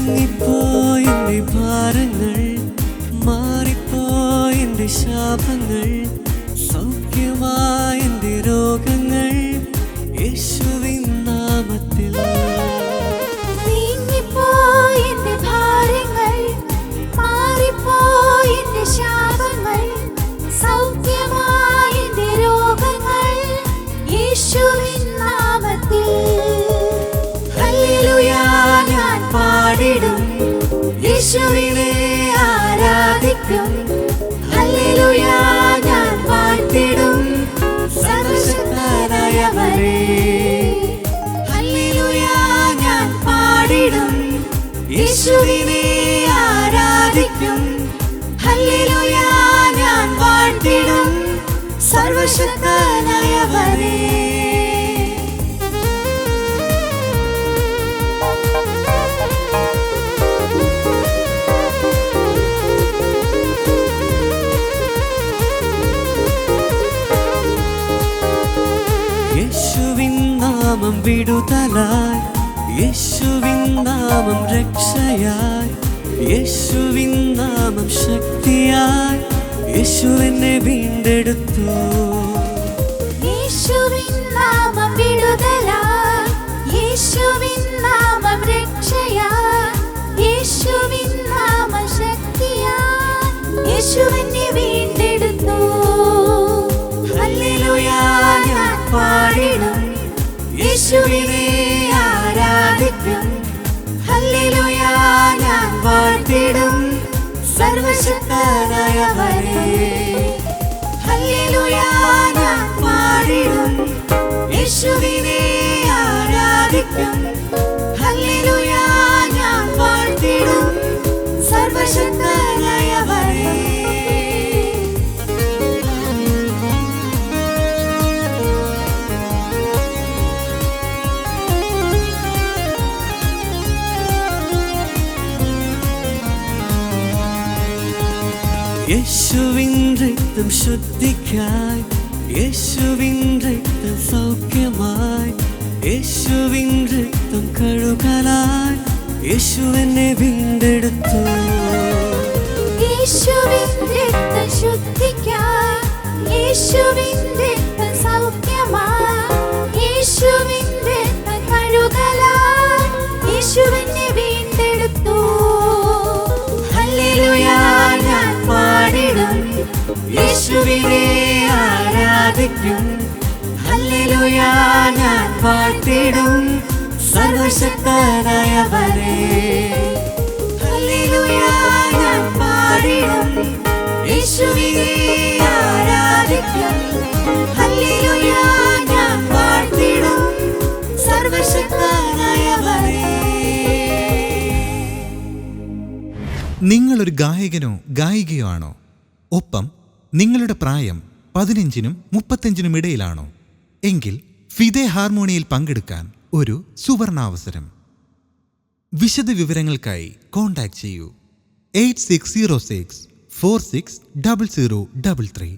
നീങ്ങിപ്പോയെന്റെ ഭാരങ്ങൾ, മാറിപ്പോയെന്റെ ശാപങ്ങൾ, സൗഖ്യമായെന്റെ രോഗങ്ങൾ യേശുവിൻ നാമത്തിൽ. നീങ്ങിപ്പോയെന്റെ ഭാരങ്ങൾ, മാറിപ്പോയെന്റെ ശാപങ്ങൾ, സൗഖ്യമായെന്റെ രോഗങ്ങൾ യേശുവിൻ നാമത്തിൽ. ഹല്ലേലൂയ ഞാൻ പാടിടും, യേശുവിനെ ആരാധിക്കും. ഹല്ലേലൂയ ഞാൻ വാഴ്ത്തിടും സർവശക്തനായവനെ. ഹല്ലേലൂയ ഞാൻ പാടിടും, യേശുവിനെ ആരാധിക്കും. ഹല്ലേലൂയ ഞാൻ വാഴ്ത്തിടും സർവശക്തനായവനെ. യേശുവിൻ നാമം വിടുതലായി, യേശുവിൻ നാമം രക്ഷയായി, യേശുവിൻ നാമം ശക്തിയായി, യേശു എന്നെ വീണ്ടെടുത്തു. യേശുവിൻ നാമം വിടുതലായി, യേശുവിൻ നാമം രക്ഷയായി, യേശുവിൻ നാമം ശക്തിയായി, യേശു എന്നെ വീണ്ടെടുത്തു. ഹല്ലേലൂയ ഞാൻ പാടിടും, യേശുവിനെ ആരാധിക്കും. ഹല്ലേലൂയ ഞാൻ വാഴ്ത്തിടും സർവശക്തനായവനെ. ഹല്ലേലൂയ ഞാൻ പാടിടും, യേശുവിനെ ആരാധിക്കും. ഹല്ലേലൂയ ഞാൻ വാഴ്ത്തിടും സർവശക്തനായവനെ. യേശുവിൻ രക്തം ശുദ്ധിക്കായി, യേശുവിൻ രക്തം സൗഖ്യമായി, യേശുവിൻ രക്തം കഴുകലായി, യേശു എന്നെ വീണ്ടെടുത്തു. യേശുവിൻ രക്തം ശുദ്ധിക്കായി, യേശുവിൻ രക്തം സൗഖ്യമായി, യേശുവിൻ രക്തം കഴുകലായി, യേശു എന്നെ വീണ്ടെടുത്തു. ഹല്ലേലൂയ ഞാൻ പാടിടും, യേശുവിനെ ആരാധിക്കും. ഹല്ലേലൂയ ഞാൻ വാഴ്ത്തിടും സർവശക്തനായവനെ. ഹല്ലേലൂയ ഞാൻ പാടിടും, യേശുവിനെ ആരാധിക്കും. ഹല്ലേലൂയ ഞാൻ വാഴ്ത്തിടും സർവശക്തനായവനെ. നിങ്ങളൊരു ഗായകനോ ഗായികയോ ആണോ? ഒപ്പം നിങ്ങളുടെ പ്രായം 15-നും 35-നും ഇടയിലാണോ? എങ്കിൽ ഫിദെ ഹാർമോണിയിൽ പങ്കെടുക്കാൻ ഒരു സുവർണാവസരം. വിശദ വിവരങ്ങൾക്കായി കോൺടാക്ട് ചെയ്യൂ 8606 460033.